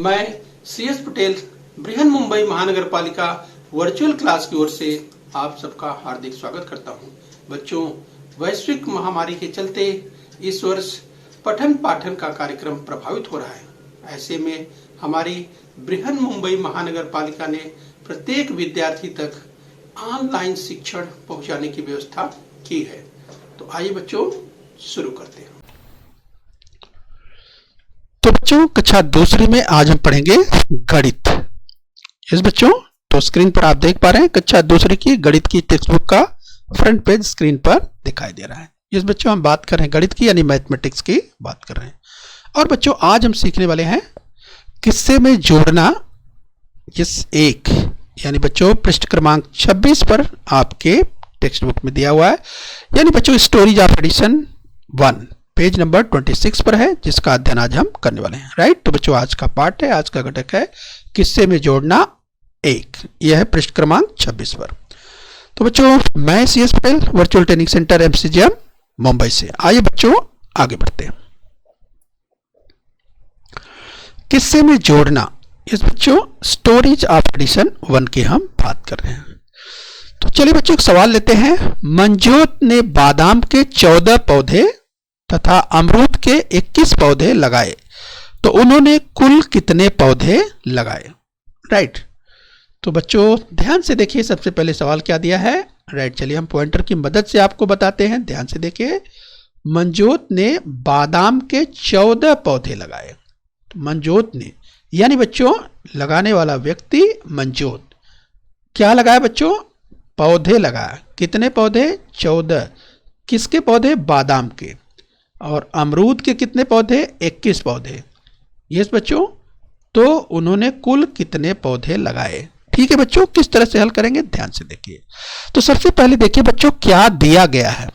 मैं CS पटेल बृहन मुंबई महानगर पालिका वर्चुअल क्लास की ओर से आप सबका हार्दिक स्वागत करता हूं। बच्चों, वैश्विक महामारी के चलते इस वर्ष पठन पाठन का कार्यक्रम प्रभावित हो रहा है। ऐसे में हमारी बृहन मुंबई महानगर पालिका ने प्रत्येक विद्यार्थी तक ऑनलाइन शिक्षण पहुंचाने की व्यवस्था की है। तो आइए बच्चों शुरू करते हैं। तो बच्चों, कक्षा दूसरी में आज हम पढ़ेंगे गणित। यस बच्चों, तो स्क्रीन पर आप देख पा रहे हैं कक्षा दूसरी की गणित की टेक्स्ट बुक का फ्रंट पेज स्क्रीन पर दिखाई दे रहा है। यस बच्चों, हम बात कर रहे हैं गणित की यानी मैथमेटिक्स की बात कर रहे हैं। और बच्चों, आज हम सीखने वाले हैं किस्से में जोड़ना। यस, एक यानी बच्चों पृष्ठ क्रमांक 26 पर आपके टेक्स्ट बुक में दिया हुआ है, यानी बच्चों stories of edition 1 page number 26 पर है, जिसका अध्ययन आज हम करने वाले हैं। राइट। तो बच्चों, आज का पाठ है, आज का घटक है किस्से में जोड़ना 1। यह है पृष्ठ क्रमांक 26 पर। तो बच्चों, मैं CS Patel virtual training centre MCGM Mumbai से। आइए बच्चों आगे बढ़ते हैं। किस्से में जोड़ना, इस बच्चों स्टोरीज ऑफ एडिशन 1 की हम बात कर रहे हैं। तो चलिए बच्चों एक सवाल लेते हैं। मंजोत ने बादाम के 14 पौधे तथा अमरूद के 21 पौधे लगाए, तो उन्होंने कुल कितने पौधे लगाए? राइट। तो बच्चों ध्यान से देखिए, सबसे पहले सवाल क्या दिया है। राइट, चलिए हम पॉइंटर की मदद से आपको बताते हैं। ध्यान से देखिए, मंजोत ने बादाम के 14 पौधे लगाए। तो मंजोत ने यानी बच्चों लगाने वाला व्यक्ति मंजोत क्या लगाया बच्चों? पौधे लगाया। कितने पौधे? 14। किसके पौधे? बादाम के। और अमरूद के कितने पौधे? 21 पौधे। यस बच्चों, तो उन्होंने कुल कितने पौधे लगाए? ठीक है बच्चों, किस तरह से हल करेंगे ध्यान से देखिए। तो सबसे पहले देखिए बच्चों क्या दिया गया है।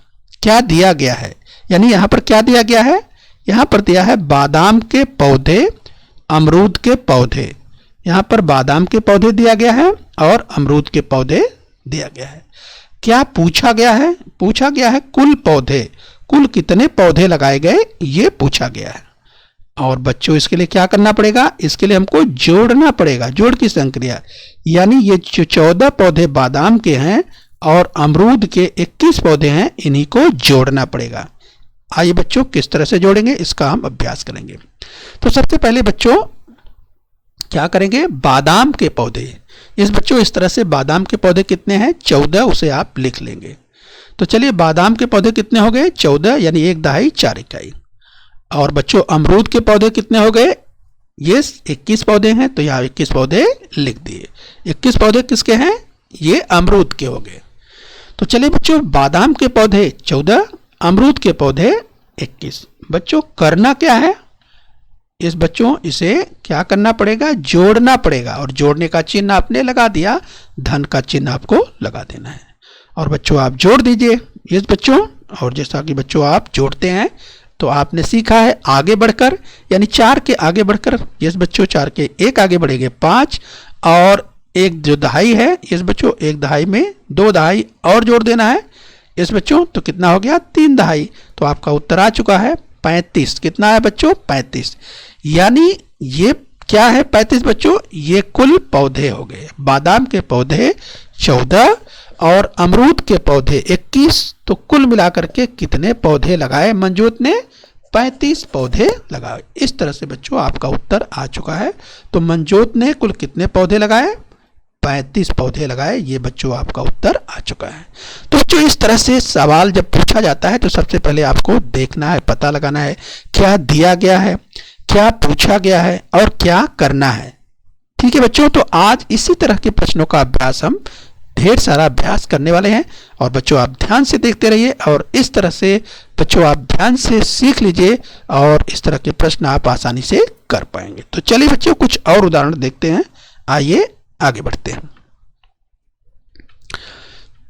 क्या दिया गया है यानी यहां पर क्या दिया गया है? यहां पर दिया है बादाम के पौधे, अमरूद के पौधे। यहां पर बादाम के पौधे दिया गया है और अमरूद के पौधे दिया गया है। क्या पूछा गया है? पूछा गया है कुल पौधे, कुल कितने पौधे लगाए गए ये पूछा गया है। और बच्चों इसके लिए क्या करना पड़ेगा? इसके लिए हमको जोड़ना पड़ेगा। जोड़ की संक्रिया, यानी ये जो 14 पौधे बादाम के हैं और अमरूद के 21 पौधे हैं, इन्हीं को जोड़ना पड़ेगा। आइए बच्चों किस तरह से जोड़ेंगे इसका हम अभ्यास करेंगे। तो सबसे पहले बच्चों क्या करेंगे? बादाम के पौधे। इस बच्चों इस तरह से बादाम के पौधे कितने हैं? 14, उसे आप लिख लेंगे। तो चलिए बादाम के पौधे कितने हो गए? 14 यानी 1 दहाई 4 इकाई। और बच्चों अमरूद के पौधे कितने हो गए? ये 21 पौधे हैं, तो यहाँ 21 पौधे लिख दिए। 21 पौधे किसके हैं? ये अमरूद के हो गए। तो चलिए बच्चों बादाम के पौधे 14, अमरूद के पौधे 21। बच्चों करना क्या है? इस बच्चों इसे क्या करना पड़ेगा? जोड़ना पड़ेगा। और जोड़ने का चिन्ह आपने लगा दिया, धन का चिन्ह आपको लगा देना है। और बच्चों आप जोड़ दीजिए इस बच्चों। और जैसा कि बच्चों आप जोड़ते हैं तो आपने सीखा है आगे बढ़कर, यानी 4 के आगे बढ़कर, इस बच्चों 4 के 1 आगे बढ़ेंगे 5, और एक जो दहाई है इस बच्चों 1 दहाई में 2 दहाई और जोड़ देना है इस बच्चों, तो कितना हो गया? 3 दहाई। तो आपका उत्तर आ चुका है 35। कितना है बच्चों? 35। यानी ये क्या है? 35 बच्चों, ये कुल पौधे हो गए। बादाम के पौधे 14 और अमरूद के पौधे 21, तो कुल मिलाकर के कितने पौधे लगाए मंजूत ने? 35 पौधे लगाए। इस तरह से बच्चों आपका उत्तर आ चुका है। तो मंजूत ने कुल कितने पौधे लगाए? 35 पौधे लगाए। ये बच्चों आपका उत्तर आ चुका है। तो बच्चों इस तरह से सवाल जब पूछा जाता है तो सबसे पहले आपको देखना है, पता लगाना है क्या दिया गया है, क्या पूछा गया है और क्या करना है। ठीक है बच्चों, तो आज इसी तरह के प्रश्नों का अभ्यास हम ढेर सारा अभ्यास करने वाले हैं। और बच्चों आप ध्यान से देखते रहिए और इस तरह से बच्चों आप ध्यान से सीख लीजिए और इस तरह के प्रश्न आप आसानी से कर पाएंगे। तो चलिए बच्चों कुछ और उदाहरण देखते हैं। आइए आगे बढ़ते हैं।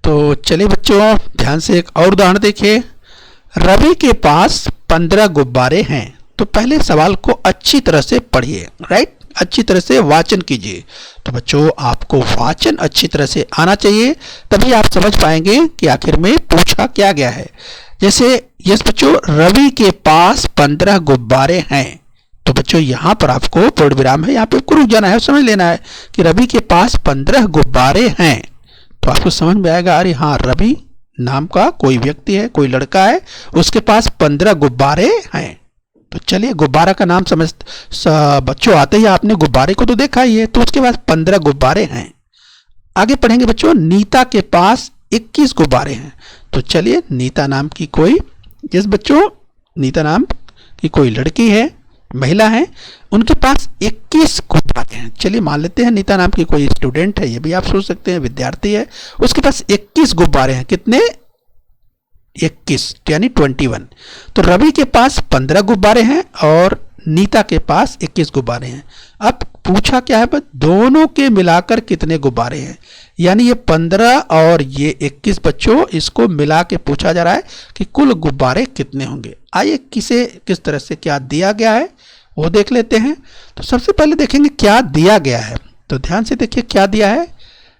तो चलिए बच्चों ध्यान से एक और उदाहरण देखिए। रवि के पास 15 गुब्बारे हैं। तो पहले सवाल को अच्छी तरह से पढ़िए। राइट, अच्छी तरह से वाचन कीजिए। तो बच्चों आपको वाचन अच्छी तरह से आना चाहिए, तभी आप समझ पाएंगे कि आखिर में पूछा क्या गया है। जैसे यस बच्चों, रवि के पास 15 गुब्बारे हैं। तो बच्चों यहाँ पर आपको पूर्ण विराम है, यहाँ पे आपको रुक जाना है, समझ लेना है कि रवि के पास 15 गुब्बारे हैं। तो आपको समझ में आएगा, अरे हाँ, रवि नाम का कोई व्यक्ति है, कोई लड़का है, उसके पास 15 गुब्बारे हैं। तो चलिए, गुब्बारा का नाम समझ बच्चों आते ही आपने गुब्बारे को तो देखा ही है, तो उसके पास 15 गुब्बारे हैं। आगे पढ़ेंगे बच्चों, नीता के पास 21 गुब्बारे हैं। तो चलिए, नीता नाम की कोई, जिस बच्चों नीता नाम की कोई लड़की है, महिला है, उनके पास 21 गुब्बारे हैं। चलिए मान लेते हैं नीता नाम की कोई स्टूडेंट है, ये भी आप सोच सकते हैं, विद्यार्थी है, उसके पास 21 गुब्बारे हैं। कितने? 21 यानी 21। तो रवि के पास 15 गुब्बारे हैं और नीता के पास 21 गुब्बारे हैं। अब पूछा क्या है, बस दोनों के मिलाकर कितने गुब्बारे हैं, यानी ये 15 और ये 21 बच्चों, इसको मिला के पूछा जा रहा है कि कुल गुब्बारे कितने होंगे। आइए किस तरह से क्या दिया गया है वो देख लेते हैं। तो सबसे पहले देखेंगे क्या दिया गया है। तो ध्यान से देखिए क्या दिया है।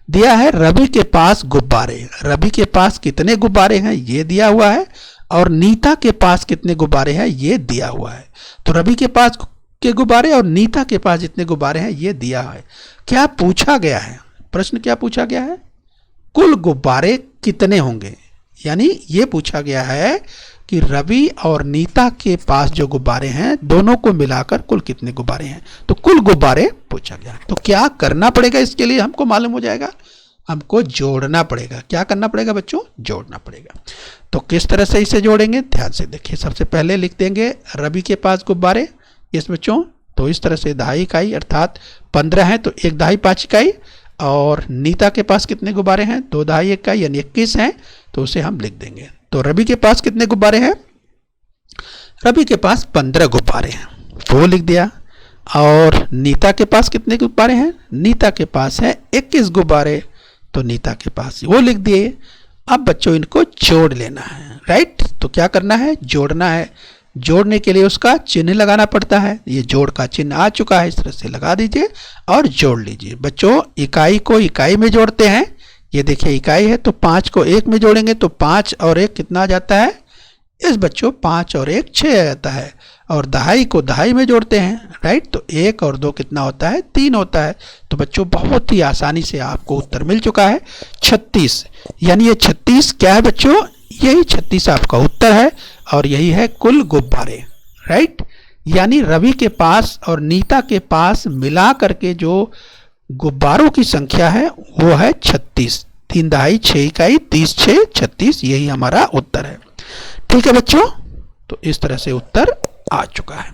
दिया है रवि के पास गुब्बारे। रवि के पास कितने गुब्बारे हैं ये दिया हुआ है, और नीता के पास कितने गुब्बारे हैं ये दिया हुआ है। तो रवि के पास के गुब्बारे और नीता के पास जितने गुब्बारे हैं ये दिया है। क्या पूछा गया है, प्रश्न क्या पूछा गया है, कुल गुब्बारे कितने होंगे। यानी ये पूछा गया है कि रवि और नीता के पास जो गुब्बारे हैं दोनों को मिलाकर कुल कितने गुब्बारे हैं। तो कुल गुब्बारे पूछा गया। तो क्या करना पड़ेगा इसके लिए, हमको मालूम हो जाएगा, हमको जोड़ना पड़ेगा। क्या करना पड़ेगा बच्चों, जोड़ना पड़ेगा। तो किस तरह से इसे जोड़ेंगे, ध्यान से देखिए। सबसे पहले लिख देंगे रवि के पास गुब्बारे, इस बच्चों, तो इस तरह से दहाई इकाई, अर्थात 15 है तो 1 दहाई 5 इकाई, और नीता के पास कितने गुब्बारे हैं, 2 दहाई इकाई यानी 21 हैं, तो उसे हम लिख देंगे। तो रवि के पास कितने गुब्बारे हैं, रवि के पास 15 गुब्बारे हैं, वो लिख दिया। और नीता के पास कितने गुब्बारे हैं, नीता के पास है 21 गुब्बारे, तो नीता के पास वो लिख दिए। अब बच्चों इनको जोड़ लेना है, राइट। तो क्या करना है, जोड़ना है। जोड़ने के लिए उसका चिन्ह लगाना पड़ता है। ये जोड़ का चिन्ह आ चुका है, इस तरह से लगा दीजिए और जोड़ लीजिए। बच्चों इकाई को इकाई में जोड़ते हैं, ये देखिए इकाई है तो 5 को 1 में जोड़ेंगे तो 5 और 1 कितना आ जाता है, इस बच्चों 5 और 1 6 आ जाता है। और दहाई को दहाई में जोड़ते हैं, राइट, तो 1 और 2 कितना होता है, 3 होता है। तो बच्चों बहुत ही आसानी से आपको उत्तर मिल चुका है 36। यानी ये 36 क्या है बच्चों, यही 36 आपका उत्तर है, और यही है कुल गुब्बारे, राइट। यानी रवि के पास और नीता के पास मिला करके जो गुब्बारों की संख्या है वो है 36। 3 दहाई 6 इकाई 30 6 36, यही हमारा उत्तर है। ठीक है बच्चों, तो इस तरह से उत्तर आ चुका है।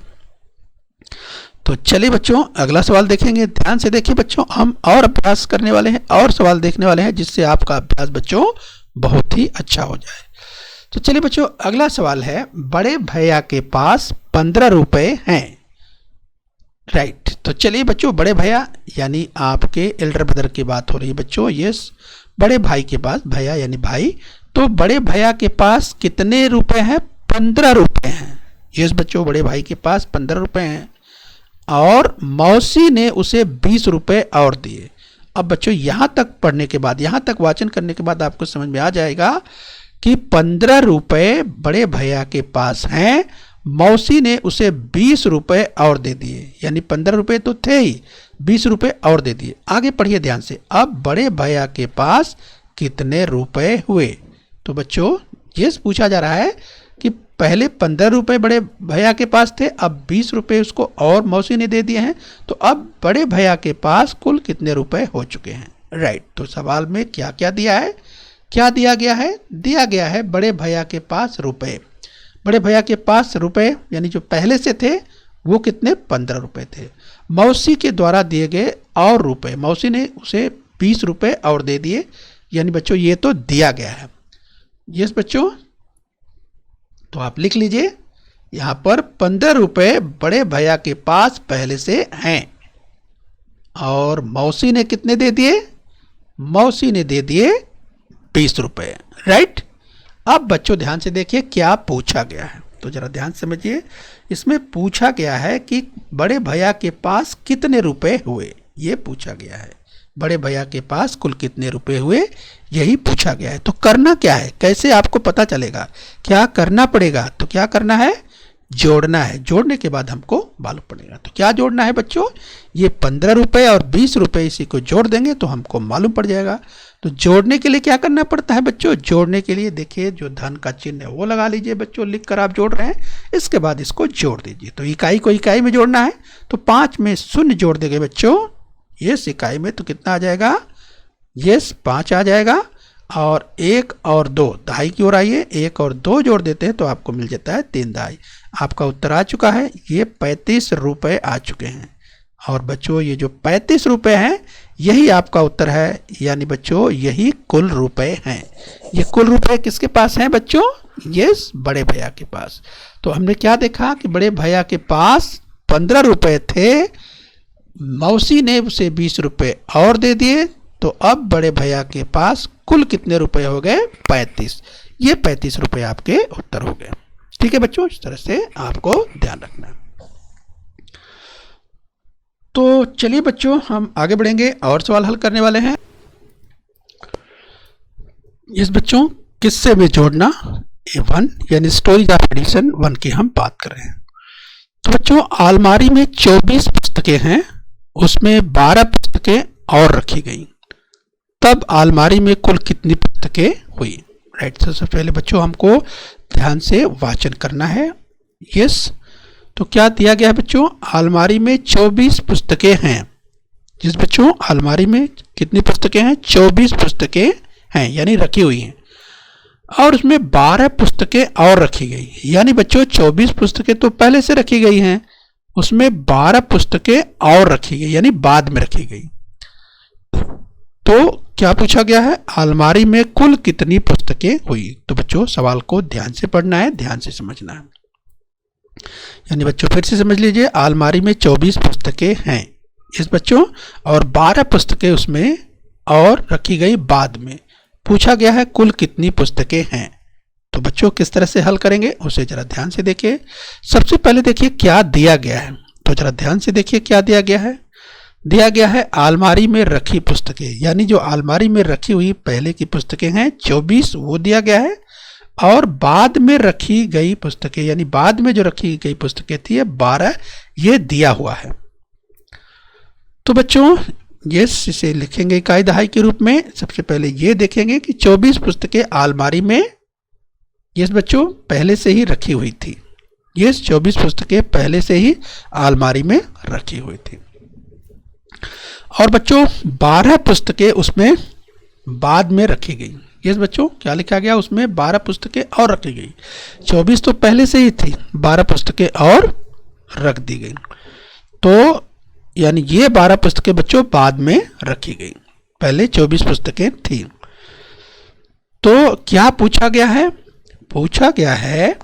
तो चलिए बच्चों अगला सवाल देखेंगे। ध्यान से देखिए बच्चों, हम और अभ्यास करने वाले हैं और सवाल देखने वाले हैं, जिससे आपका अभ्यास बच्चों बहुत ही अच्छा हो जाए। तो चलिए बच्चों अगला सवाल है, बड़े भैया के पास 15 रुपए हैं, राइट। तो चलिए बच्चों, बड़े भैया यानी आपके एल्डर ब्रदर की बात हो रही है बच्चों। यस, बड़े भाई के पास, भैया यानी भाई, तो बड़े भैया के पास कितने रुपए हैं, 15 रुपए हैं। यस बच्चों, बड़े भाई के पास 15 रुपए हैं, और मौसी ने उसे 20 रुपए और दिए। अब बच्चों यहाँ तक पढ़ने के बाद, यहाँ तक वाचन करने के बाद आपको समझ में आ जाएगा कि 15 रुपए बड़े भैया के पास हैं, मौसी ने उसे 20 रुपए और दे दिए। यानी 15 रुपए तो थे ही, 20 रुपए और दे दिए। आगे पढ़िए ध्यान से। अब बड़े भैया के पास कितने रुपए हुए। तो बच्चों ये पूछा जा रहा है कि पहले 15 रुपए बड़े भैया के पास थे, अब 20 रुपए उसको और मौसी ने दे दिए हैं, तो अब बड़े भैया के पास कुल कितने रुपए हो चुके हैं, राइट। तो सवाल में क्या क्या दिया है, क्या दिया गया है, दिया गया है बड़े भैया के पास रुपए। बड़े भैया के पास रुपए यानी जो पहले से थे वो कितने, 15 रुपए थे। मौसी के द्वारा दिए गए और रुपए, मौसी ने उसे 20 रुपए और दे दिए। यानी बच्चों ये तो दिया गया है। यस बच्चों, तो आप लिख लीजिए यहाँ पर 15 रुपए बड़े भैया के पास पहले से हैं, और मौसी ने कितने दे दिए, मौसी ने दे दिए 20 रुपए, राइट। अब बच्चों ध्यान से देखिए क्या पूछा गया है, तो जरा ध्यान से समझिए। इसमें पूछा गया है कि बड़े भैया के पास कितने रुपए हुए, ये पूछा गया है। बड़े भैया के पास कुल कितने रुपए हुए, यही पूछा गया है। तो करना क्या है, कैसे आपको पता चलेगा, क्या करना पड़ेगा। तो क्या करना है, जोड़ना है। जोड़ने के बाद हमको मालूम पड़ेगा। तो क्या जोड़ना है बच्चों, ये 15 रुपये और 20 रुपये इसी को जोड़ देंगे तो हमको मालूम पड़ जाएगा। तो जोड़ने के लिए क्या करना पड़ता है बच्चों, जोड़ने के लिए देखिए जो धन का चिन्ह है वो लगा लीजिए बच्चों, लिख कर आप जोड़ रहे हैं, इसके बाद इसको जोड़ दीजिए। तो इकाई को इकाई में जोड़ना है तो 5 में शून्य जोड़ देंगे बच्चों, यस इकाई में, तो कितना आ जाएगा, यस 5 आ जाएगा। और 1 और 2 दहाई की ओर आइए, 1 और 2 जोड़ देते हैं तो आपको मिल जाता है 3 दहाई। आपका उत्तर आ चुका है, ये 35 रुपये आ चुके हैं। और बच्चों ये जो 35 रुपये हैं यही आपका उत्तर है, यानी बच्चों यही कुल रुपए हैं। ये कुल रुपए किसके पास हैं बच्चों, यस बड़े भैया के पास। तो हमने क्या देखा कि बड़े भैया के पास 15 रुपये थे, मौसी ने उसे 20 रुपये और दे दिए, तो अब बड़े भैया के पास कुल कितने रुपए हो गए, 35। ये 35 रुपये आपके उत्तर हो गए। ठीक है बच्चों, इस तरह से आपको ध्यान रखना है। तो चलिए बच्चों हम आगे बढ़ेंगे और सवाल हल करने वाले हैं। इस बच्चों किस्से में जोड़ना A1 यानी स्टोरीज ऑफ एडिशन 1 की हम बात कर रहे हैं। तो बच्चों अलमारी में 24 पुस्तकें हैं, उसमें 12 पुस्तकें और रखी गई, तब अलमारी में कुल कितनी पुस्तकें हुई। राइट, सबसे पहले बच्चों हमको ध्यान से वाचन करना है। यस, तो क्या दिया गया है बच्चों, अलमारी में 24 पुस्तकें हैं। जिस बच्चों अलमारी में कितनी पुस्तकें हैं, 24 पुस्तकें हैं यानी रखी हुई हैं, और उसमें 12 पुस्तकें और रखी गई, यानी बच्चों 24 पुस्तकें तो पहले से रखी गई हैं, उसमें 12 पुस्तकें और रखी गई यानी बाद में रखी गई। तो क्या पूछा गया है, अलमारी में कुल कितनी पुस्तकें हुई। तो बच्चों सवाल को ध्यान से पढ़ना है, ध्यान से समझना है। यानी बच्चों फिर से समझ लीजिए, अलमारी में 24 पुस्तकें हैं इस बच्चों, और 12 पुस्तकें उसमें और रखी गई बाद में। पूछा गया है कुल कितनी पुस्तकें हैं। तो बच्चों किस तरह से हल करेंगे उसे जरा ध्यान से देखिए। सबसे पहले देखिए क्या दिया गया है, तो जरा ध्यान से देखिए क्या दिया गया है। दिया गया है अलमारी में रखी पुस्तकें, यानी जो अलमारी में रखी हुई पहले की पुस्तकें हैं 24 वो दिया गया है, और बाद में रखी गई पुस्तकें यानी बाद में जो रखी गई पुस्तकें थी 12 ये दिया हुआ है। तो बच्चों यस इसे लिखेंगे इकाई दहाई के रूप में। सबसे पहले ये देखेंगे कि 24 पुस्तकें अलमारी में यस बच्चों पहले से ही रखी हुई थी। यस 24 पुस्तकें पहले से ही अलमारी में रखी हुई थी, और बच्चों 12 पुस्तकें उसमें बाद में रखी गई। यस बच्चों क्या लिखा गया, उसमें 12 पुस्तकें और रखी गई। 24 तो पहले से ही थी, 12 पुस्तकें और रख दी गई। तो यानी ये 12 पुस्तकें बच्चों बाद में रखी गई, पहले 24 पुस्तकें थी। तो क्या पूछा गया है, पूछा गया है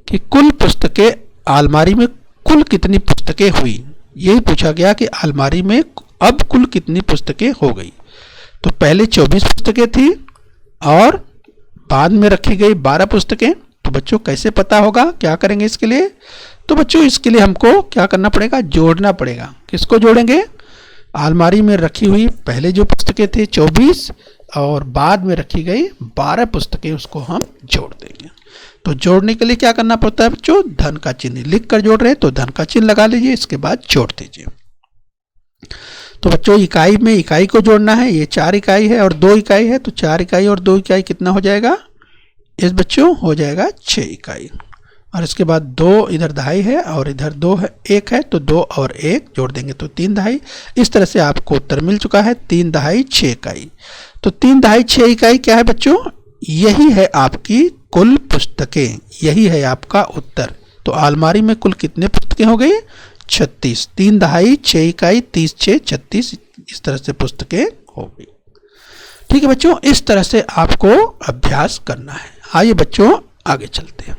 कि कुल पुस्तकें अलमारी में कुल कितनी पुस्तकें हुई। यही पूछा गया कि अलमारी में अब कुल कितनी पुस्तकें हो गई। तो पहले 24 पुस्तकें थी और बाद में रखी गई 12 पुस्तकें। तो बच्चों कैसे पता होगा, क्या करेंगे इसके लिए, तो बच्चों इसके लिए हमको क्या करना पड़ेगा, जोड़ना पड़ेगा। किसको जोड़ेंगे, अलमारी में रखी हुई पहले जो पुस्तकें थी 24 और बाद में रखी गई 12 पुस्तकें, उसको हम जोड़ देंगे। तो जोड़ने के लिए क्या करना पड़ता है बच्चों, धन का चिन्ह लिख कर जोड़ रहे हैं तो धन का चिन्ह लगा लीजिए, इसके बाद जोड़ दीजिए। तो बच्चों इकाई में इकाई को जोड़ना है, ये 4 इकाई है और 2 इकाई है, तो 4 इकाई और 2 इकाई कितना हो जाएगा, इस बच्चों हो जाएगा 6 इकाई। और इसके बाद 2 इधर दहाई है और इधर 2 है 1 है, तो 2 और 1 जोड़ देंगे तो 3 दहाई। इस तरह से आपको उत्तर मिल चुका है 3 दहाई 6 इकाई। तो 3 दहाई 6 इकाई क्या है बच्चों, यही है आपकी कुल पुस्तकें, यही है आपका उत्तर। तो अलमारी में कुल कितने पुस्तकें हो गई, 36। 3 दहाई 6 इकाई 30 6 36, इस तरह से पुस्तकें हो गई। ठीक है बच्चों, इस तरह से आपको अभ्यास करना है। आइए बच्चों आगे चलते हैं।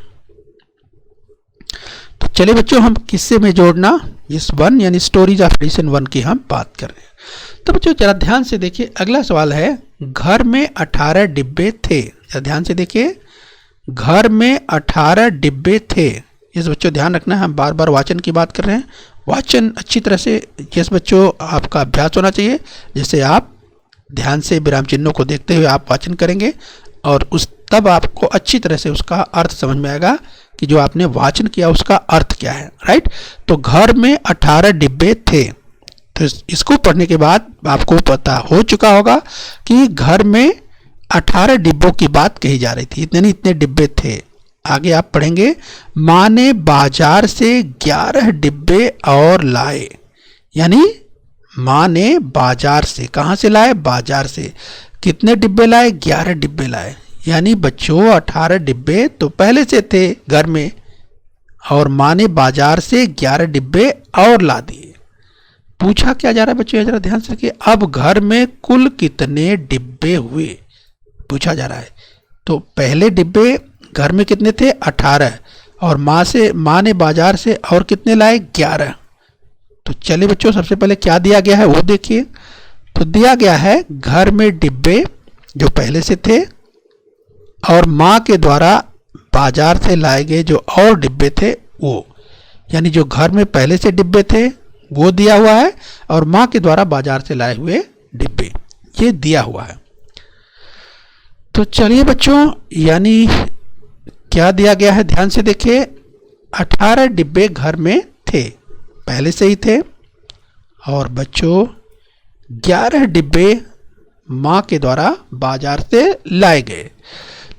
तो चलिए बच्चों हम किस्से में जोड़ना इस 1 यानी स्टोरीज ऑफ एडिशन 1 की हम बात कर रहे हैं। तो बच्चों जरा ध्यान से देखिए, अगला सवाल है घर में 18 डिब्बे थे। जरा ध्यान से देखिए, घर में 18 डिब्बे थे। इस बच्चों ध्यान रखना है, हम बार बार वाचन की बात कर रहे हैं, वाचन अच्छी तरह से यस बच्चों आपका अभ्यास होना चाहिए। जैसे आप ध्यान से विराम चिन्हों को देखते हुए आप वाचन करेंगे और उस तब आपको अच्छी तरह से उसका अर्थ समझ में आएगा कि जो आपने वाचन किया उसका अर्थ क्या है, राइट। तो घर में 18 डिब्बे थे। तो इसको पढ़ने के बाद आपको पता हो चुका होगा कि घर में 18 डिब्बों की बात कही जा रही थी, इतने डिब्बे थे। आगे आप पढ़ेंगे, माँ ने बाजार से 11 डिब्बे और लाए। यानी माँ ने बाजार से, कहाँ से लाए? बाजार से। कितने डिब्बे लाए? 11 डिब्बे लाए। यानी बच्चों 18 डिब्बे तो पहले से थे घर में, और माँ ने बाजार से 11 डिब्बे और ला दिए। पूछा क्या जा रहा है बच्चों, जरा ध्यान से देखिए। अब घर में कुल कितने डिब्बे हुए, पूछा जा रहा है। तो पहले डिब्बे घर में कितने थे? 18, और माँ ने बाजार से और कितने लाए? 11। तो चलिए बच्चों, सबसे पहले क्या दिया गया है वो देखिए। तो दिया गया है घर में डिब्बे जो पहले से थे, और माँ के द्वारा बाजार से लाए गए जो और डिब्बे थे वो। यानी जो घर में पहले से डिब्बे थे वो दिया हुआ है, और माँ के द्वारा बाजार से लाए हुए डिब्बे ये दिया हुआ है। तो चलिए बच्चों, यानी क्या दिया गया है ध्यान से देखिए। 18 डिब्बे घर में थे, पहले से ही थे, और बच्चों 11 डिब्बे माँ के द्वारा बाजार से लाए गए।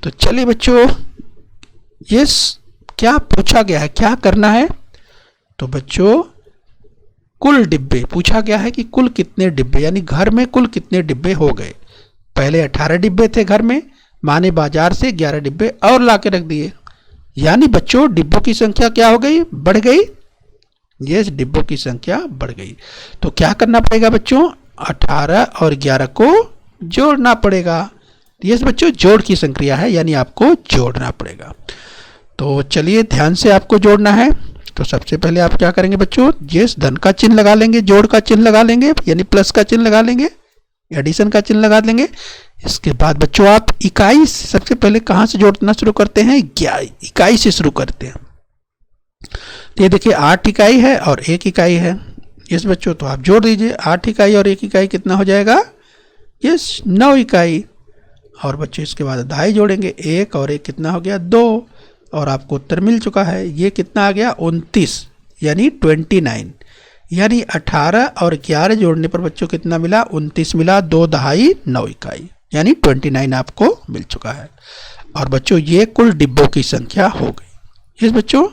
तो चलिए बच्चों, ये क्या पूछा गया है, क्या करना है? तो बच्चों कुल डिब्बे पूछा गया है कि कुल कितने डिब्बे, यानी घर में कुल कितने डिब्बे हो गए। पहले 18 डिब्बे थे घर में, माँ ने बाजार से 11 डिब्बे और ला के रख दिए। यानी बच्चों डिब्बों की संख्या क्या हो गई? बढ़ गई। ये डिब्बों की संख्या बढ़ गई। तो क्या करना पड़ेगा बच्चों? 18 और 11 को जोड़ना पड़ेगा। ये बच्चों जोड़ की संक्रिया है, यानी आपको जोड़ना पड़ेगा। तो चलिए ध्यान से आपको जोड़ना है। तो सबसे पहले आप क्या करेंगे बच्चों? ये धन का चिन्ह लगा लेंगे, जोड़ का चिन्ह लगा लेंगे, यानी प्लस का चिन्ह लगा लेंगे, एडिशन का चिन्ह लगा लेंगे। इसके बाद बच्चों आप इकाई सबसे पहले कहाँ से जोड़ना शुरू करते हैं? इकाई से शुरू करते हैं। तो ये देखिए 8 इकाई है और 1 इकाई है। यस बच्चों, तो आप जोड़ दीजिए। 8 इकाई और 1 इकाई कितना हो जाएगा? यस 9 इकाई। और बच्चों इसके बाद दाई जोड़ेंगे, 1 और 1 कितना हो गया? 2। और आपको उत्तर मिल चुका है। ये कितना आ गया? 29, यानी 29। यानी 18 और 11 जोड़ने पर बच्चों कितना मिला? 29 मिला। 2 दहाई 9 इकाई, यानी 29 आपको मिल चुका है। और बच्चों ये कुल डिब्बों की संख्या हो गई। इस बच्चों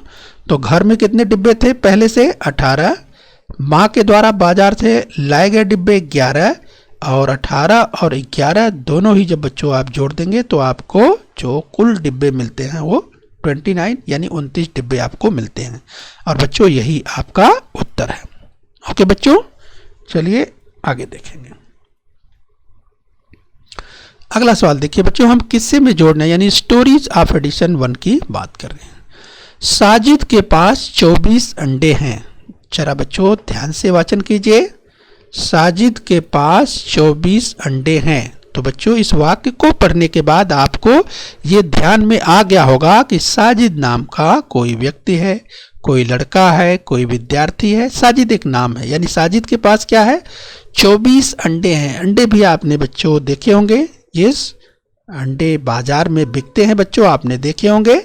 तो घर में कितने डिब्बे थे? पहले से 18, माँ के द्वारा बाजार से लाए गए डिब्बे 11, और 18 और 11 दोनों ही जब बच्चों आप जोड़ देंगे तो आपको जो कुल डिब्बे मिलते हैं वो 29 यानी 29 डिब्बे आपको मिलते हैं। और बच्चों यही आपका उत्तर है। ओके बच्चों, चलिए आगे देखेंगे। अगला सवाल देखिए बच्चों, हम किस्से में जोड़ने यानी स्टोरीज ऑफ एडिशन 1 की बात कर रहे हैं। साजिद के पास 24 अंडे हैं। जरा बच्चों ध्यान से वाचन कीजिए। साजिद के पास 24 अंडे हैं। तो बच्चों इस वाक्य को पढ़ने के बाद आपको ये ध्यान में आ गया होगा कि साजिद नाम का कोई व्यक्ति है, कोई लड़का है, कोई विद्यार्थी है। साजिद एक नाम है, यानी साजिद के पास क्या है? 24 अंडे हैं। अंडे भी आपने बच्चों देखे होंगे। यस, अंडे बाजार में बिकते हैं बच्चों, आपने देखे होंगे।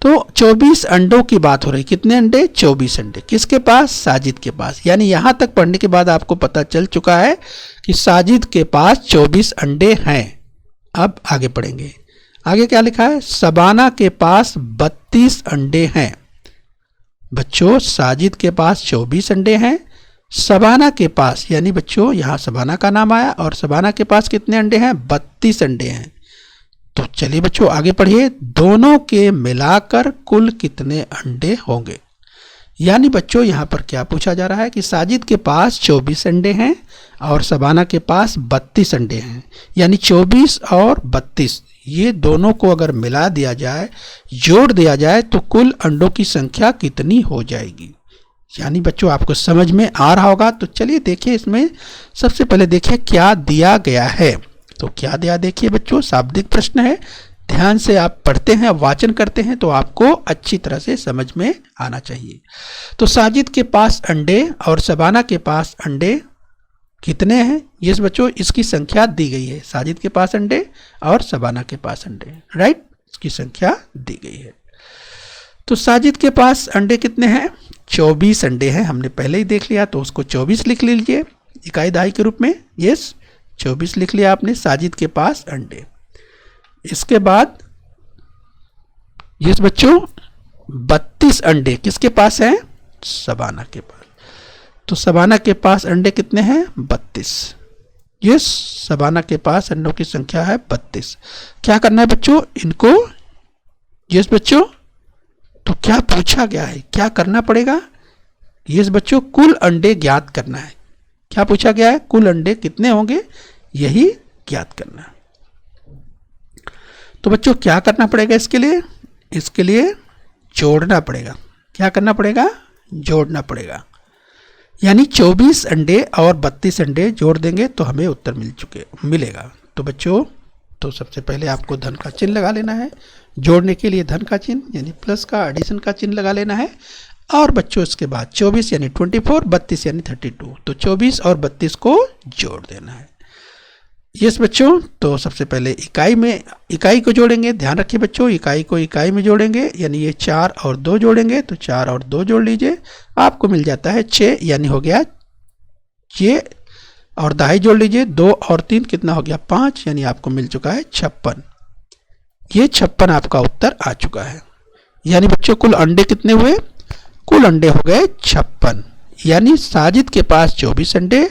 तो 24 अंडों की बात हो रही। कितने अंडे? 24 अंडे। किसके पास? साजिद के पास। यानी यहां तक पढ़ने के बाद आपको पता चल चुका है कि साजिद के पास 24 अंडे हैं। अब आगे पढ़ेंगे। आगे क्या लिखा है? शबाना के पास 32 अंडे हैं। बच्चों साजिद के पास 24 अंडे हैं, शबाना के पास, यानी बच्चों यहां शबाना का नाम आया, और शबाना के पास कितने अंडे हैं? 32 अंडे हैं। तो चलिए बच्चों आगे पढ़िए। दोनों के मिलाकर कुल कितने अंडे होंगे? यानी बच्चों यहाँ पर क्या पूछा जा रहा है कि साजिद के पास 24 अंडे हैं और शबाना के पास 32 अंडे हैं। यानी 24 और 32 ये दोनों को अगर मिला दिया जाए, जोड़ दिया जाए, तो कुल अंडों की संख्या कितनी हो जाएगी? यानी बच्चों आपको समझ में आ रहा होगा। तो चलिए देखिए, इसमें सबसे पहले देखिए क्या दिया गया है। तो क्या दिया देखिए बच्चों, शाब्दिक प्रश्न है। ध्यान से आप पढ़ते हैं, वाचन करते हैं तो आपको अच्छी तरह से समझ में आना चाहिए। तो साजिद के पास अंडे और शबाना के पास अंडे कितने हैं? यस बच्चों, इसकी संख्या दी गई है। साजिद के पास अंडे और शबाना के पास अंडे, राइट, इसकी संख्या दी गई है। तो साजिद के पास अंडे कितने हैं? 24 अंडे हैं, हमने पहले ही देख लिया, तो उसको 24 लिख लीजिए इकाई दहाई के रूप में। यस, 24 लिख लिया आपने, साजिद के पास अंडे। इसके बाद यस बच्चों 32 अंडे किसके पास हैं? शबाना के पास। तो शबाना के पास अंडे कितने हैं? 32। यस, शबाना के पास अंडों की संख्या है 32। क्या करना है बच्चों इनको? यस बच्चों, तो क्या पूछा गया है, क्या करना पड़ेगा? यस बच्चों, कुल अंडे ज्ञात करना है। क्या पूछा गया है? कुल अंडे कितने होंगे, यही ज्ञात करना है। तो बच्चों क्या करना पड़ेगा इसके लिए? इसके लिए जोड़ना पड़ेगा। क्या करना पड़ेगा? जोड़ना पड़ेगा। यानी 24 अंडे और 32 अंडे जोड़ देंगे तो हमें उत्तर मिलेगा। तो बच्चों, तो सबसे पहले आपको धन का चिन्ह लगा लेना है। जोड़ने के लिए धन का चिन्ह यानी प्लस का, एडिशन का चिन्ह लगा लेना है। और बच्चों इसके बाद 24 यानी 24, 32 यानी 32। तो 24 और 32 को जोड़ देना है। यस बच्चों, तो सबसे पहले इकाई को जोड़ेंगे। ध्यान रखिए बच्चों, इकाई को इकाई में जोड़ेंगे, यानी ये 4 और 2 जोड़ेंगे, तो 4 और 2 जोड़ लीजिए, आपको मिल जाता है 6, यानी हो गया ये। और दहाई जोड़ लीजिए, 2 और 3 कितना हो गया? 5, यानी आपको मिल चुका है 56। ये 56 आपका उत्तर आ चुका है। यानी बच्चों कुल अंडे कितने हुए? कुल अंडे हो गए 56। यानी साजिद के पास 24 अंडे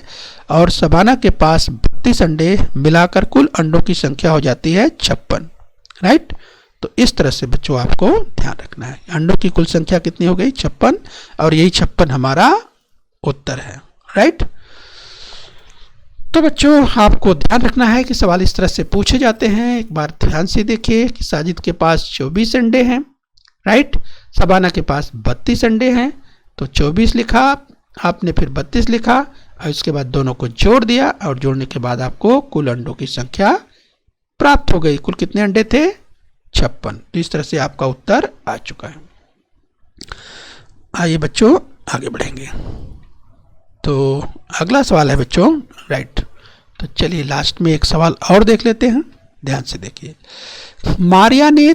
और शबाना के पास 32 अंडे, मिलाकर कुल अंडों की संख्या हो जाती है 56। राइट। तो इस तरह से बच्चों आपको ध्यान रखना है। अंडों की कुल संख्या कितनी हो गई? 56, और यही 56 हमारा उत्तर है। राइट। तो बच्चों आपको ध्यान रखना है कि सवाल इस तरह से पूछे जाते हैं। एक बार ध्यान से देखिए कि साजिद के पास 24 अंडे हैं। राइट। शबाना के पास 32 अंडे हैं, तो 24 लिखा आपने, फिर 32 लिखा, और इसके बाद दोनों को जोड़ दिया, और जोड़ने के बाद आपको कुल अंडों की संख्या प्राप्त हो गई। कुल कितने अंडे थे? 56। तो इस तरह से आपका उत्तर आ चुका है। आइए बच्चों आगे बढ़ेंगे। तो अगला सवाल है बच्चों, राइट। तो चलिए लास्ट में एक सवाल और देख लेते हैं। ध्यान से देखिए। मारिया ने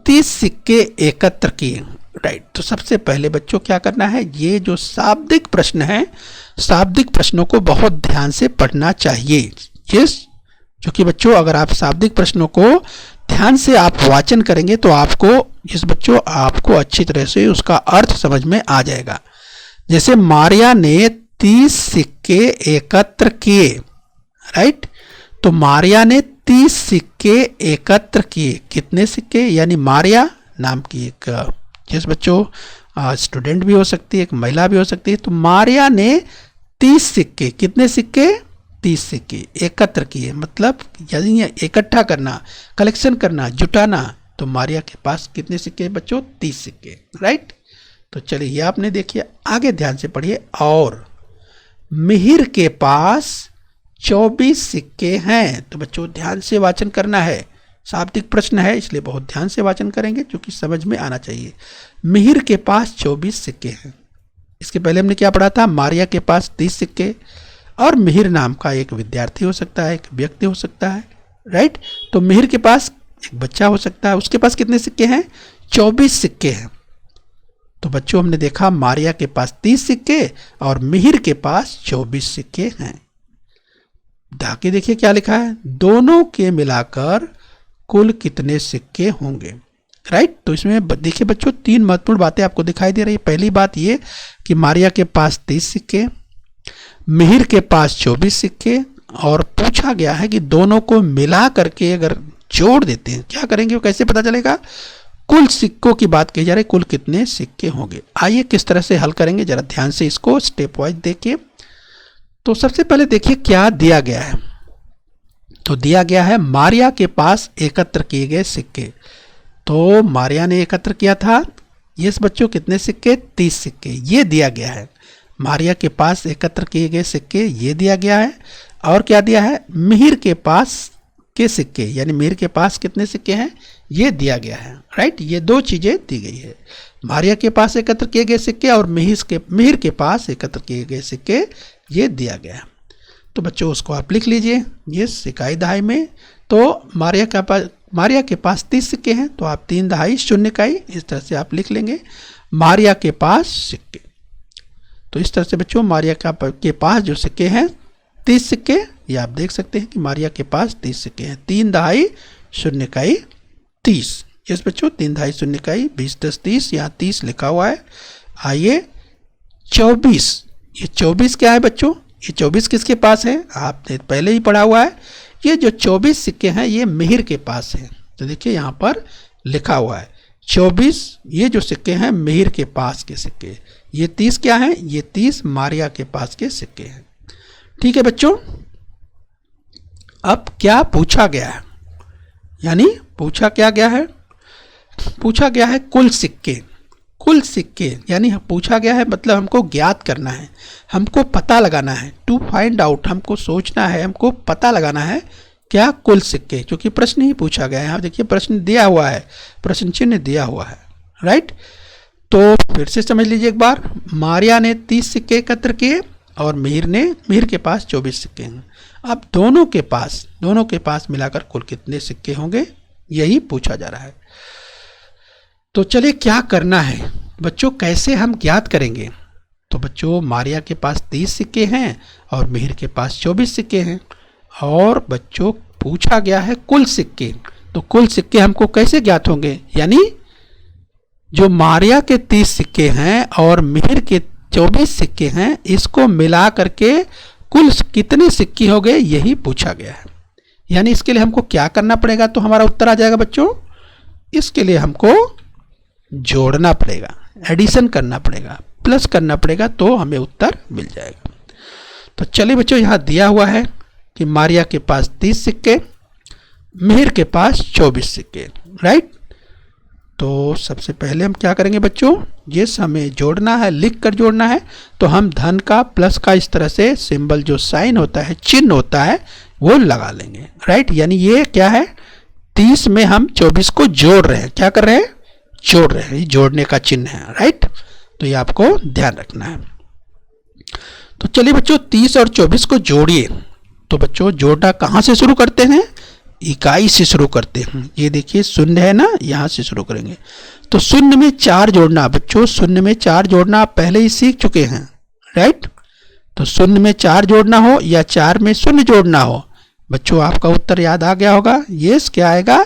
30 सिक्के एकत्र किए। राइट। तो सबसे पहले बच्चों क्या करना है, ये जो शाब्दिक प्रश्न है, शाब्दिक प्रश्नों को बहुत ध्यान से पढ़ना चाहिए। यस, क्योंकि बच्चों अगर आप शाब्दिक प्रश्नों को ध्यान से आप वाचन करेंगे तो आपको बच्चों आपको अच्छी तरह से उसका अर्थ समझ में आ जाएगा। जैसे मारिया ने 30 सिक्के एकत्र किए। राइट। तो मारिया ने 30 सिक्के एकत्र किए। कितने सिक्के? यानी मारिया नाम की एक जिस बच्चों स्टूडेंट भी हो सकती है, एक महिला भी हो सकती है। तो मारिया ने 30 सिक्के, कितने सिक्के? 30 सिक्के एकत्र किए, मतलब यानी इकट्ठा करना, कलेक्शन करना, जुटाना। तो मारिया के पास कितने सिक्के बच्चों? 30 सिक्के। राइट। तो चलिए ये आपने देखिए, आगे ध्यान से पढ़िए। और मिहिर के पास 24 सिक्के हैं। तो बच्चों ध्यान से वाचन करना है, शाब्दिक प्रश्न है इसलिए बहुत ध्यान से वाचन करेंगे, क्योंकि समझ में आना चाहिए। मिहिर के पास 24 सिक्के हैं। इसके पहले हमने क्या पढ़ा था? मारिया के पास 30 सिक्के, और मिहिर नाम का एक विद्यार्थी हो सकता है, एक व्यक्ति हो सकता है। राइट। तो मिहिर के पास एक बच्चा हो सकता है, उसके पास कितने सिक्के हैं? 24 सिक्के हैं। तो बच्चों हमने देखा मारिया के पास 30 सिक्के और मिहिर के पास 24 सिक्के हैं। आगे देखिए क्या लिखा है, दोनों के मिलाकर कुल कितने सिक्के होंगे। राइट। तो इसमें देखिए बच्चों 3 महत्वपूर्ण बातें आपको दिखाई दे रही है। पहली बात ये कि मारिया के पास 30 सिक्के, मिहिर के पास 24 सिक्के, और पूछा गया है कि दोनों को मिला करके अगर जोड़ देते हैं क्या करेंगे, वो कैसे पता चलेगा? कुल सिक्कों की बात की जा रही है, कुल कितने सिक्के होंगे। आइए किस तरह से हल करेंगे, जरा ध्यान से इसको स्टेप वाइज देखिए। तो सबसे पहले देखिए क्या दिया गया है। तो दिया गया है मारिया के पास एकत्र किए गए सिक्के। तो मारिया ने एकत्र किया था, यस बच्चों, कितने सिक्के? 30 सिक्के, ये दिया गया है। मारिया के पास एकत्र किए गए सिक्के, ये दिया गया है। और क्या दिया है? मिहिर के पास के सिक्के, यानी मिहिर के पास कितने सिक्के हैं, ये दिया गया है। राइट। ये 2 चीजें दी गई है, मारिया के पास एकत्र किए गए सिक्के और मिहिर के पास एकत्र किए गए सिक्के, ये दिया गया है। तो बच्चों उसको आप लिख लीजिए। ये इकाई दहाई में तो मारिया के मारिया के पास 30 सिक्के हैं, तो आप 3 दहाई शून्य इकाई इस तरह से आप लिख लेंगे। मारिया के पास सिक्के, तो इस तरह से बच्चों मारिया के पास जो सिक्के हैं 30 सिक्के, ये आप देख सकते हैं कि मारिया के पास 30 सिक्के हैं। 3 दहाई शून्य इकाई 30। यस बच्चों, 3 दहाई शून्य इकाई 20 10 30, यहाँ 30 लिखा हुआ है। आइए 24, ये 24 क्या है बच्चों? ये 24 किसके पास है? आपने पहले ही पढ़ा हुआ है। ये जो 24 सिक्के हैं ये मिहिर के पास है। तो देखिए यहाँ पर लिखा हुआ है 24, ये जो सिक्के हैं मिहिर के पास के सिक्के। ये 30 क्या है? ये 30 मारिया के पास के सिक्के हैं। ठीक है बच्चों, अब क्या पूछा गया है, यानी पूछा क्या गया है? पूछा गया है कुल सिक्के। कुल सिक्के यानी पूछा गया है मतलब हमको ज्ञात करना है, हमको पता लगाना है। टू फाइंड आउट, हमको सोचना है, हमको पता लगाना है क्या? कुल सिक्के, क्योंकि प्रश्न ही पूछा गया है। यहाँ देखिए प्रश्न दिया हुआ है, प्रश्न चिन्ह दिया हुआ है, राइट। तो फिर से समझ लीजिए एक बार, मारिया ने 30 सिक्के एकत्र किए और मिहिर के पास 24 सिक्के हैं। अब दोनों के पास मिलाकर कुल कितने सिक्के होंगे, यही पूछा जा रहा है। तो चलिए क्या करना है बच्चों, कैसे हम ज्ञात करेंगे? तो बच्चों मारिया के पास 30 सिक्के हैं और मिहिर के पास 24 सिक्के हैं, और बच्चों पूछा गया है कुल सिक्के। तो कुल सिक्के हमको कैसे ज्ञात होंगे? यानी जो मारिया के 30 सिक्के हैं और मिहिर के 24 सिक्के हैं, इसको मिला करके कुल कितने सिक्के हो गए, यही पूछा गया है। यानी इसके लिए हमको क्या करना पड़ेगा तो हमारा उत्तर आ जाएगा बच्चों? इसके लिए हमको जोड़ना पड़ेगा, एडिशन करना पड़ेगा, प्लस करना पड़ेगा, तो हमें उत्तर मिल जाएगा। तो चलिए बच्चों, यहाँ दिया हुआ है कि मारिया के पास 30 सिक्के, मिहिर के पास 24 सिक्के, राइट। तो सबसे पहले हम क्या करेंगे बच्चों, ये हमें जोड़ना है, लिख कर जोड़ना है। तो हम धन का प्लस का इस तरह से सिंबल जो साइन होता है, चिन्ह होता है, वो लगा लेंगे, राइट। यानी ये क्या है, 30 में हम 24 को जोड़ रहे हैं। क्या कर रहे हैं? जोड़ रहे हैं, जोड़ने का चिन्ह है, राइट। तो ये आपको ध्यान रखना है। तो चलिए बच्चों 30 और 24 को जोड़िए। तो बच्चों जोड़ना कहाँ से शुरू करते हैं? इकाई से शुरू करते हैं। ये देखिए शून्य है ना, यहाँ से शुरू करेंगे। तो शून्य में 4 जोड़ना बच्चों, शून्य में 4 जोड़ना आप पहले ही सीख चुके हैं, राइट। तो शून्य में 4 जोड़ना हो या 4 में शून्य जोड़ना हो, बच्चों आपका उत्तर याद आ गया होगा। यस क्या आएगा?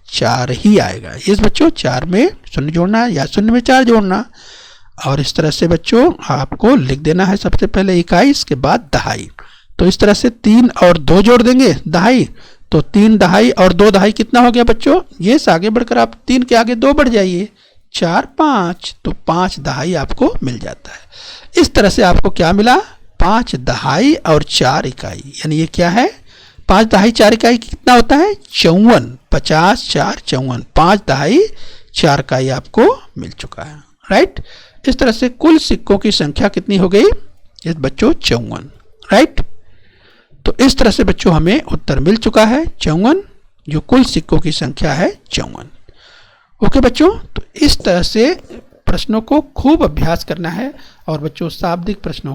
4 ही आएगा। यस बच्चों, 4 में शून्य जोड़ना या शून्य में 4 जोड़ना। और इस तरह से बच्चों आपको लिख देना है सबसे पहले इकाई, इसके बाद दहाई। तो इस तरह से 3 और 2 जोड़ देंगे दहाई, तो 3 दहाई और 2 दहाई कितना हो गया बच्चों? ये आगे बढ़कर आप 3 के आगे 2 बढ़ जाइए, 4 5, तो 5 दहाई आपको मिल जाता है। इस तरह से आपको क्या मिला? 5 दहाई और 4 इकाई। यानी ये क्या है? 5 दहाई 4 इकाई कितना होता है? 54। 50 4 54, 5 दहाई 4 इकाई आपको मिल चुका है, राइट। इस तरह से कुल सिक्कों की संख्या कितनी हो गई? ये बच्चों 54, राइट। तो इस तरह से बच्चों हमें उत्तर मिल चुका है 54, जो कुल सिक्कों की संख्या है 54। ओके बच्चों, तो इस तरह से प्रश्नों को खूब अभ्यास करना है। और बच्चों शाब्दिक प्रश्नों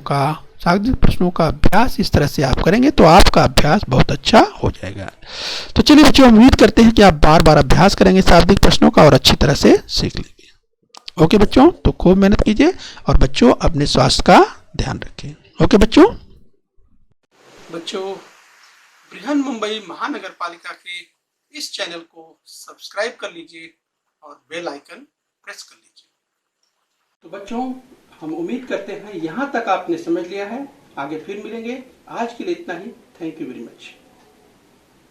का अभ्यास इस तरह से आप करेंगे तो आपका अभ्यास बहुत अच्छा हो जाएगा। तो चलिए बच्चों, उम्मीद करते हैं कि आप बार बार अभ्यास करेंगे शाब्दिक प्रश्नों का और अच्छी तरह से सीख लेंगे। ओके बच्चों, तो खूब मेहनत कीजिए और बच्चों अपने स्वास्थ्य का ध्यान रखें। ओके बच्चों। बच्चों बृहन मुंबई महानगर पालिका के इस चैनल को सब्सक्राइब कर लीजिए और बेल आइकन प्रेस कर लीजिए। तो बच्चों हम उम्मीद करते हैं यहाँ तक आपने समझ लिया है। आगे फिर मिलेंगे। आज के लिए इतना ही। Thank you very much.